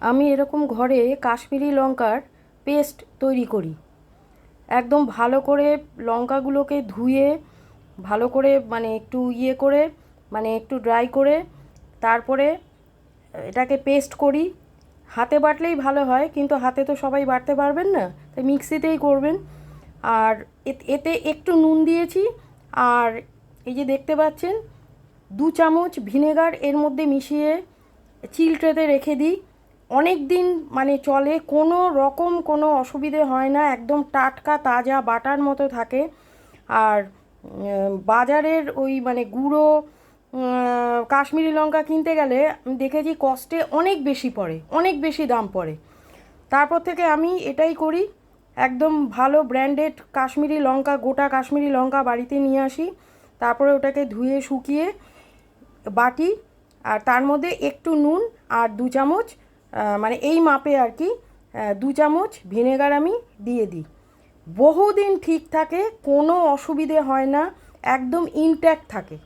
আমি এরকম ঘরে কাশ্মীরি লঙ্কার পেস্ট তৈরি করি। একদম ভালো করে লঙ্কাগুলোকে ধুয়ে ভালো করে মানে একটু করে মানে একটু ড্রাই করে তারপরে এটাকে পেস্ট করি। হাতে বাটলেই ভালো হয়, কিন্তু হাতে তো সবাই বাটতে পারবেন না, তাই মিক্সিতেই করবেন। আর এতে একটু নুন দিয়েছি। আর এই যে দেখতে পাচ্ছেন, 2 চামচ ভিনেগার এর মধ্যে মিশিয়ে চিল ট্রেতে রেখে দিই। অনেক দিন মানে চলে, কোনো রকম কোনো অসুবিধে হয় না, একদম টাটকা তাজা বাটার মতো থাকে। আর বাজারের ওই মানে গুঁড়ো কাশ্মীরি লঙ্কা কিনতে গেলে আমি দেখেছি কস্টে অনেক বেশি পড়ে, অনেক বেশি দাম পড়ে। তারপর থেকে আমি এটাই করি, একদম ভালো ব্র্যান্ডেড কাশ্মীরি লঙ্কা, গোটা কাশ্মীরি লঙ্কা বাড়িতে নিয়ে আসি। তারপরে ওটাকে ধুয়ে শুকিয়ে বাটি, আর তার মধ্যে একটু নুন আর 2 চামচ মানে এই মাপে আর কি 2 চামচ ভিনেগার আমি দিয়ে দিই। বহুদিন ঠিক থাকে, কোনো অসুবিধে হয় না, একদম ইনট্যাক্ট থাকে।